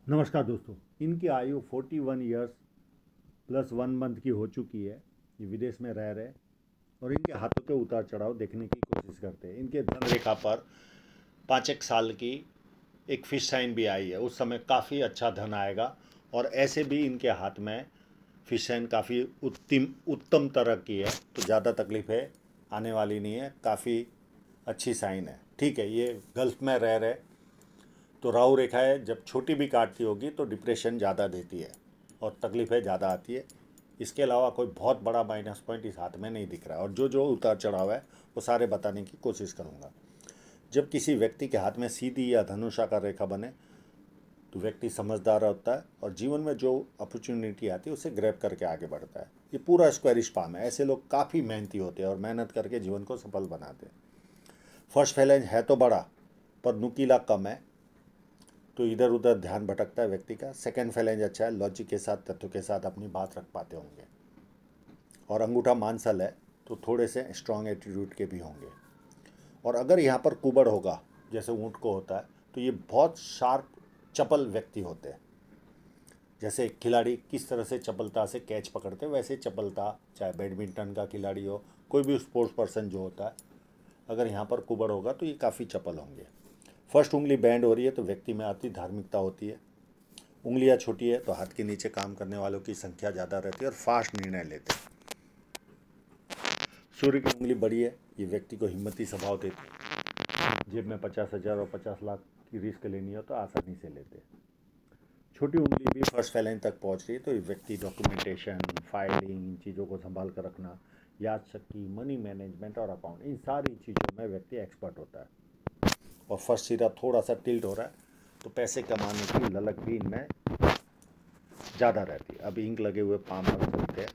नमस्कार दोस्तों। इनकी आयु 41 ईयर्स प्लस 1 मंथ की हो चुकी है। ये विदेश में रह रहे और इनके हाथों के उतार चढ़ाव देखने की कोशिश करते हैं। इनके धन रेखा पर 5 एक साल की एक फिश साइन भी आई है। उस समय काफ़ी अच्छा धन आएगा और ऐसे भी इनके हाथ में फिश साइन काफ़ी उत्तम तरह की है, तो ज़्यादा तकलीफें आने वाली नहीं है। काफ़ी अच्छी साइन है। ठीक है, ये गल्फ में रह रहे तो राहु रेखा है, जब छोटी भी काटती होगी तो डिप्रेशन ज़्यादा देती है और तकलीफ़ें ज़्यादा आती है। इसके अलावा कोई बहुत बड़ा माइनस पॉइंट इस हाथ में नहीं दिख रहा है और जो जो उतार चढ़ाव है वो सारे बताने की कोशिश करूँगा। जब किसी व्यक्ति के हाथ में सीधी या धनुषाकार रेखा बने तो व्यक्ति समझदार होता है और जीवन में जो अपॉर्चुनिटी आती है उसे ग्रैब करके आगे बढ़ता है। ये पूरा स्क्वायरिश फार्म है। ऐसे लोग काफ़ी मेहनती होते हैं और मेहनत करके जीवन को सफल बनाते हैं। फर्स्ट फैलेंज है तो बड़ा पर नुकीला कम है, तो इधर उधर ध्यान भटकता है व्यक्ति का। सेकंड फैलेंज अच्छा है, लॉजिक के साथ तथ्यों के साथ अपनी बात रख पाते होंगे। और अंगूठा मांसल है तो थोड़े से स्ट्रांग एटीट्यूड के भी होंगे। और अगर यहाँ पर कुबड़ होगा जैसे ऊँट को होता है तो ये बहुत शार्प चपल व्यक्ति होते हैं। जैसे एक खिलाड़ी किस तरह से चपलता से कैच पकड़ते हैं, वैसे चपलता, चाहे बैडमिंटन का खिलाड़ी हो, कोई भी स्पोर्ट्स पर्सन जो होता है, अगर यहाँ पर कुबड़ होगा तो ये काफ़ी चपल होंगे। फर्स्ट उंगली बैंड हो रही है तो व्यक्ति में आती धार्मिकता होती है। उंगलियां छोटी है तो हाथ के नीचे काम करने वालों की संख्या ज़्यादा रहती है और फास्ट निर्णय लेते हैं। सूर्य की उंगली बड़ी है, ये व्यक्ति को हिम्मती स्वभाव देती है। जेब में 50,000 और 50 लाख की रिस्क लेनी हो तो आसानी से लेते हैं। छोटी उंगली भी फर्स्ट फैलेंज तक पहुंच रही है तो ये व्यक्ति डॉक्यूमेंटेशन, फाइलिंग, इन चीज़ों को संभाल कर रखना, याद शक्ति, मनी मैनेजमेंट और अकाउंट, इन सारी चीज़ों में व्यक्ति एक्सपर्ट होता है। और फर्स्ट सिरा थोड़ा सा टिल्ट हो रहा है तो पैसे कमाने की ललक भी इनमें ज़्यादा रहती है। अब इंक लगे हुए पाम पर चलते हैं।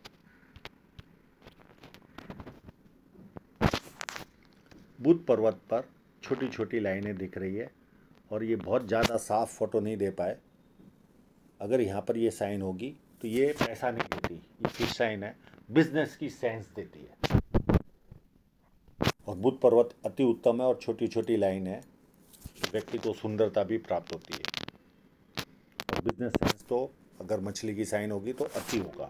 बुध पर्वत पर छोटी छोटी लाइनें दिख रही है और ये बहुत ज़्यादा साफ फोटो नहीं दे पाए। अगर यहाँ पर ये साइन होगी तो ये पैसा नहीं देती, ये फिश साइन है, बिजनेस की सेंस देती है। और बुध पर्वत अति उत्तम है और छोटी छोटी लाइन है, व्यक्ति को सुंदरता भी प्राप्त होती है। और बिजनेस सेंस तो अगर मछली की साइन होगी तो अति होगा।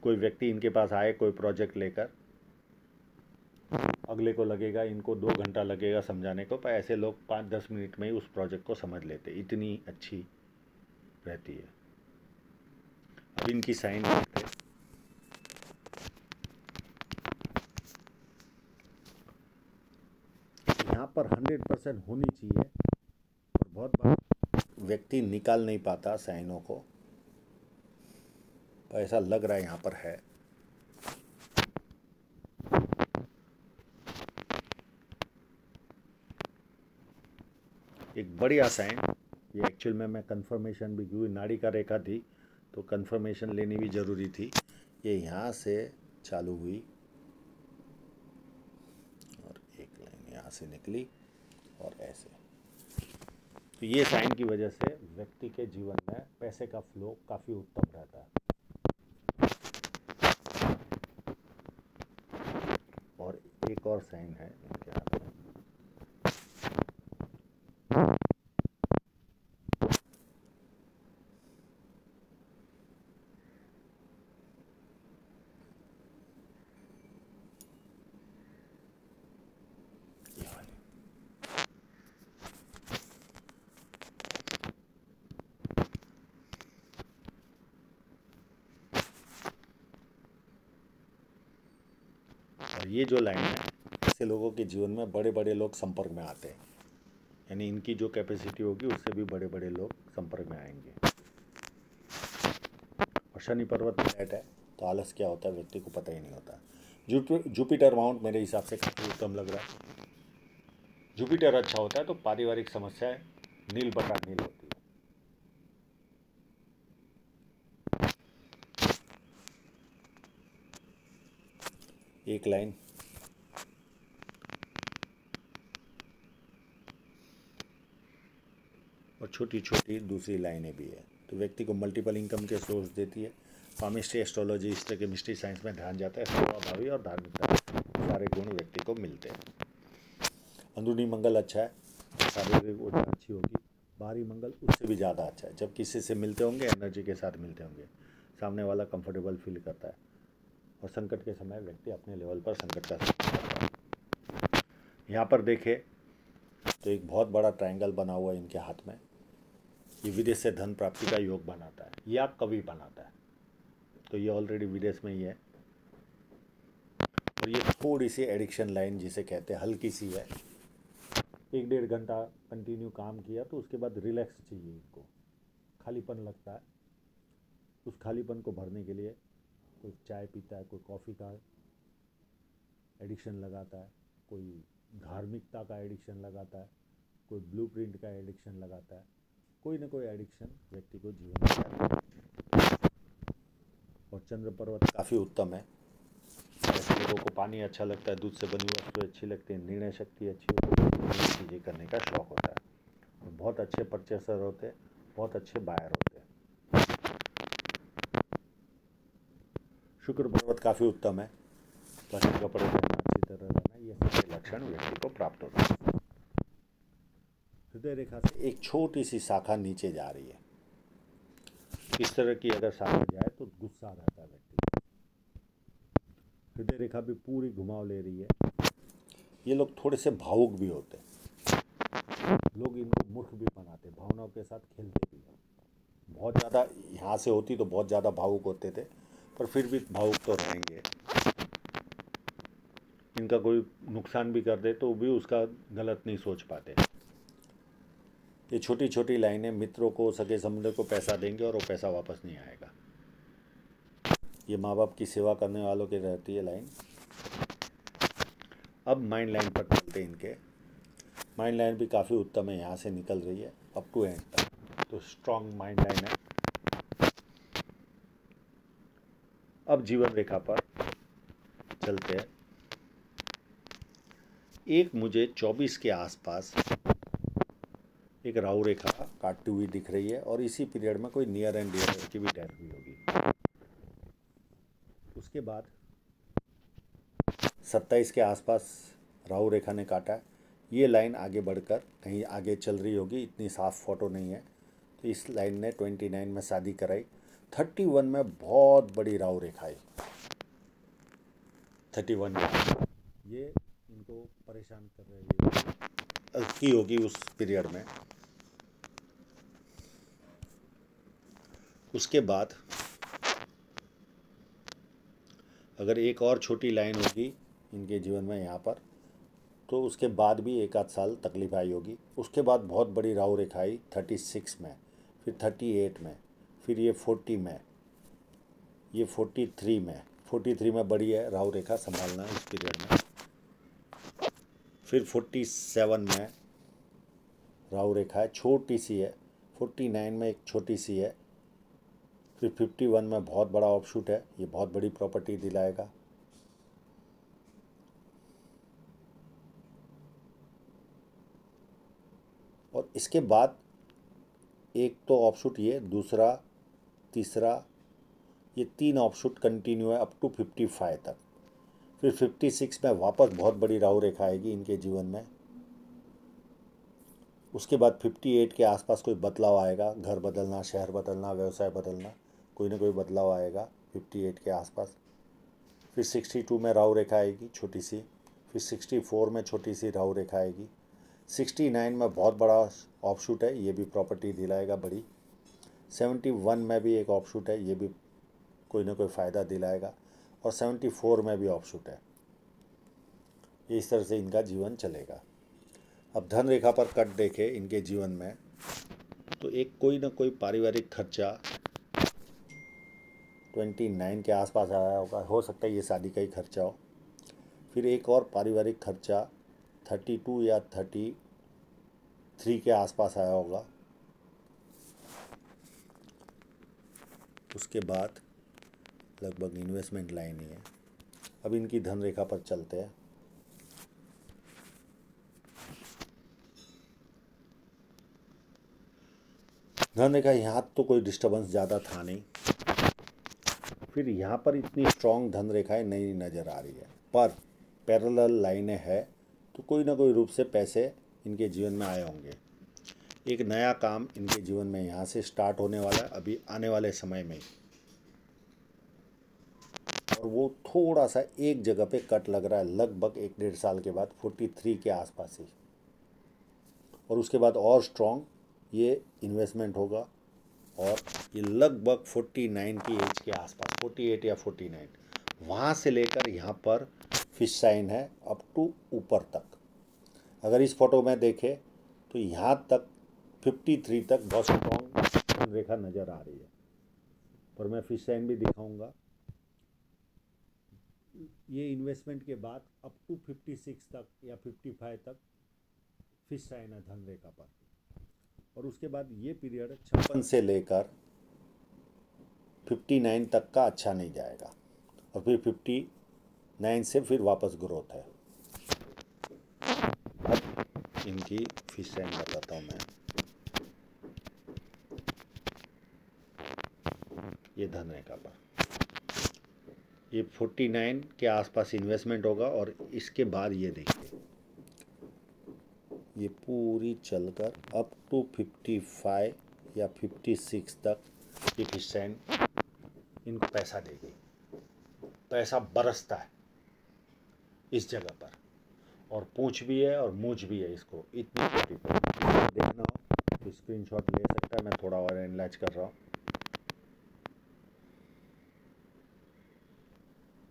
कोई व्यक्ति इनके पास आए कोई प्रोजेक्ट लेकर, अगले को लगेगा इनको 2 घंटा लगेगा समझाने को, पर ऐसे लोग 5-10 मिनट में ही उस प्रोजेक्ट को समझ लेते, इतनी अच्छी रहती है। अब इनकी साइन देखते हैं। यहाँ पर 100% होनी चाहिए और बहुत बार व्यक्ति निकाल नहीं पाता साइनों को, पर ऐसा लग रहा है यहाँ पर है। एक बढ़िया साइन, ये एक्चुअल में मैं कंफर्मेशन भी क्योंकि नाड़ी का रेखा थी तो कंफर्मेशन लेनी भी ज़रूरी थी। ये यहाँ से चालू हुई और एक लाइन यहाँ से निकली और ऐसे। तो ये साइन की वजह से व्यक्ति के जीवन में पैसे का फ्लो काफ़ी उत्तम रहता है। और एक और साइन है इनके हाथ में, ये वाली। और ये जो लाइन है, ऐसे लोगों के जीवन में बड़े बड़े लोग संपर्क में आते हैं, यानी इनकी जो कैपेसिटी होगी उससे भी बड़े बड़े लोग संपर्क में आएंगे। और शनि पर्वत में फ्लैट है तो आलस क्या होता है व्यक्ति को पता ही नहीं होता। जुपिटर माउंट मेरे हिसाब से काफ़ी उत्तम लग रहा है। जुपिटर अच्छा होता है तो पारिवारिक समस्याएं नील बटा नील होती है। एक लाइन और छोटी छोटी दूसरी लाइनें भी है, तो व्यक्ति को मल्टीपल इनकम के सोर्स देती है। फार्मिस्ट्री, एस्ट्रोलॉजी, हिस्ट्री, केमिस्ट्री, साइंस में ध्यान जाता है। सेवाभावी और धार्मिकता सारे गुण व्यक्ति को मिलते हैं। अंदरूनी मंगल अच्छा है, शारीरिक ऊर्जा अच्छी होगी, बाहरी मंगल उससे भी ज़्यादा अच्छा है। जब किसी से मिलते होंगे एनर्जी के साथ मिलते होंगे, सामने वाला कंफर्टेबल फील करता है और संकट के समय व्यक्ति अपने लेवल पर संकट का सामना करता है। यहाँ पर देखें तो एक बहुत बड़ा ट्रायंगल बना हुआ है इनके हाथ में। ये विदेश से धन प्राप्ति का योग बनाता है या कवि बनाता है, तो ये ऑलरेडी विदेश में ही है। और ये थोड़ी सी एडिक्शन लाइन जिसे कहते हैं, हल्की सी है। 1-1.5 घंटा कंटिन्यू काम किया तो उसके बाद रिलैक्स चाहिए इनको, खालीपन लगता है। उस खालीपन को भरने के लिए कोई चाय पीता है, कोई कॉफ़ी का एडिक्शन लगाता है, कोई धार्मिकता का एडिक्शन लगाता है, कोई ब्लूप्रिंट का एडिक्शन लगाता है। कोई ना कोई एडिक्शन व्यक्ति को जीवन में आता है। और चंद्र पर्वत काफ़ी उत्तम है। ऐसे लोगों को पानी अच्छा लगता है, दूध से बनी वस्तुएं अच्छी लगती है, निर्णय शक्ति अच्छी होती है, चीज़ें करने का शौक होता है। और बहुत अच्छे परचेसर होते हैं, बहुत अच्छे बायर होते हैं। शुक्र पर्वत काफ़ी उत्तम है। पहले कपड़े पहनना, अच्छी तरह रहना, ये सब लक्षण व्यक्ति को प्राप्त होते हैं। हृदय रेखा से एक छोटी सी शाखा नीचे जा रही है। इस तरह की अगर शाखा जाए तो गुस्सा रहता है व्यक्ति। हृदय रेखा भी पूरी घुमाव ले रही है। ये लोग थोड़े से भावुक भी होते हैं, लोग इनको मूर्ख भी बनाते, भावनाओं के साथ खेलते भी हैं। बहुत ज़्यादा यहाँ से होती तो बहुत ज़्यादा भावुक होते थे, पर फिर भी भावुक तो रहेंगे। इनका कोई नुकसान भी कर दे तो भी उसका गलत नहीं सोच पाते। ये छोटी छोटी लाइनें मित्रों को, सगे संबंधियों को पैसा देंगे और वो पैसा वापस नहीं आएगा। ये माँ बाप की सेवा करने वालों की रहती है लाइन। अब माइंड लाइन पर चलते हैं। इनके माइंड लाइन भी काफ़ी उत्तम है, यहाँ से निकल रही है अप टू एंड तक, तो स्ट्रॉन्ग माइंड लाइन है। अब जीवन रेखा पर चलते हैं। एक मुझे 24 के आसपास एक राहु रेखा काटती हुई दिख रही है और इसी पीरियड में कोई नियर एंड डियर की भी डेथ हुई होगी। उसके बाद 27 के आसपास राहु रेखा ने काटा। ये लाइन आगे बढ़कर कहीं आगे चल रही होगी, इतनी साफ फोटो नहीं है। तो इस लाइन ने 29 में शादी कराई। 31 में बहुत बड़ी राहु रेखा आई। 31 ये इनको परेशान कर रही है की होगी उस पीरियड में। उसके बाद अगर एक और छोटी लाइन होगी इनके जीवन में यहाँ पर, तो उसके बाद भी 1 आध साल तकलीफ आई होगी। उसके बाद बहुत बड़ी राहु रेखा आई 36 में, फिर 38 में, फिर ये 40 में, ये 43 में बड़ी है राहु रेखा, संभालना इस पीरियड में। फिर 47 में राहु रेखा है, छोटी सी है। 49 में एक छोटी सी है। फिर 51 में बहुत बड़ा ऑफशूट है, ये बहुत बड़ी प्रॉपर्टी दिलाएगा। और इसके बाद एक तो ऑफशूट ये, दूसरा, तीसरा, ये 3 ऑफशूट कंटिन्यू है अप टू 55 तक। फिर 56 में वापस बहुत बड़ी राहु रेखा आएगी इनके जीवन में। उसके बाद 58 के आसपास कोई बदलाव आएगा, घर बदलना, शहर बदलना, व्यवसाय बदलना, कोई ना कोई बदलाव आएगा 58 के आसपास। फिर 62 में राहु रेखा आएगी छोटी सी। फिर 64 में छोटी सी राहु रेखा आएगी। 69 में बहुत बड़ा ऑफशूट है, ये भी प्रॉपर्टी दिलाएगा बड़ी। 71 में भी एक ऑफशूट है, ये भी कोई ना कोई फ़ायदा दिलाएगा। और 74 में भी ऑफशूट है। इस तरह से इनका जीवन चलेगा। अब धन रेखा पर कट देखे इनके जीवन में, तो एक कोई ना कोई पारिवारिक खर्चा 29 के आसपास आया होगा, हो सकता है ये शादी का ही खर्चा हो। फिर एक और पारिवारिक खर्चा 32 या 33 के आसपास आया होगा। उसके बाद लगभग इन्वेस्टमेंट लाइन ही है। अब इनकी धन रेखा पर चलते हैं। धन रेखा यहाँ तो कोई डिस्टर्बेंस ज़्यादा था नहीं। फिर यहाँ पर इतनी स्ट्रॉन्ग धन रेखाएं नहीं नज़र आ रही है, पर पैरेलल लाइनें हैं, तो कोई ना कोई रूप से पैसे इनके जीवन में आए होंगे। एक नया काम इनके जीवन में यहाँ से स्टार्ट होने वाला है अभी आने वाले समय में, और वो थोड़ा सा एक जगह पे कट लग रहा है लगभग 1-1.5 साल के बाद 43 के आसपास ही, और उसके बाद और स्ट्रॉन्ग ये इन्वेस्टमेंट होगा, और ये लगभग 49 की एज के आसपास 48 या 49 वहाँ से लेकर यहाँ पर फिश साइन है अप टू ऊपर तक। अगर इस फोटो में देखें तो यहाँ तक 53 तक बहुत स्ट्रॉन्ग रेखा नज़र आ रही है, पर मैं फिश साइन भी दिखाऊंगा। ये इन्वेस्टमेंट के बाद अप टू 56 तक या 55 तक फिश साइन है धन रेखा पर, और उसके बाद ये पीरियड 56 से लेकर 59 तक का अच्छा नहीं जाएगा, और फिर 59 से फिर वापस ग्रोथ है। अब इनकी फिश साइन बताता हूँ मैं। ये धन रेखा पर ये 49 के आसपास इन्वेस्टमेंट होगा, और इसके बाद ये देखिए ये पूरी चलकर अप टू 55 या 56 तक ये फिश साइन इनको पैसा देगी। पैसा बरसता है इस जगह पर, और पूंछ भी है और मूछ भी है इसको इतनी छोटी पर। देखना हो तो स्क्रीनशॉट ले सकता है, मैं थोड़ा और एनालाइज कर रहा हूँ।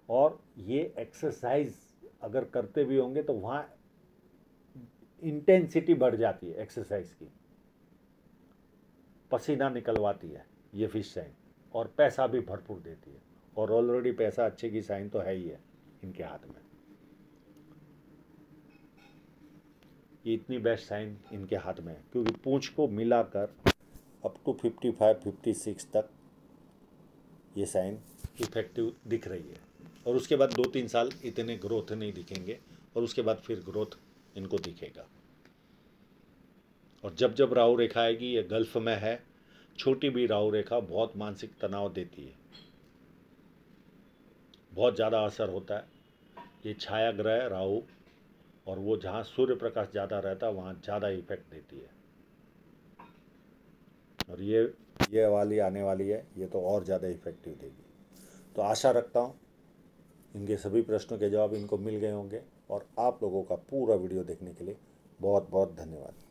और ये एक्सरसाइज अगर करते भी होंगे तो वहाँ इंटेंसिटी बढ़ जाती है एक्सरसाइज की, पसीना निकलवाती है ये फिश साइन, और पैसा भी भरपूर देती है, और ऑलरेडी पैसा अच्छे की साइन तो है ही है इनके हाथ में। ये इतनी बेस्ट साइन इनके हाथ में है क्योंकि पूंछ को मिलाकर अप टू 55-56 तक ये साइन इफेक्टिव दिख रही है, और उसके बाद 2-3 साल इतने ग्रोथ नहीं दिखेंगे, और उसके बाद फिर ग्रोथ इनको दिखेगा। और जब जब राहु रेखा आएगी, ये गल्फ में है, छोटी भी राहु रेखा बहुत मानसिक तनाव देती है, बहुत ज़्यादा असर होता है। ये छाया ग्रह राहु, और वो जहाँ सूर्य प्रकाश ज़्यादा रहता है वहाँ ज़्यादा इफेक्ट देती है, और ये वाली आने वाली है, ये तो और ज़्यादा इफेक्टिव देगी। तो आशा रखता हूँ इनके सभी प्रश्नों के जवाब इनको मिल गए होंगे, और आप लोगों का पूरा वीडियो देखने के लिए बहुत बहुत धन्यवाद।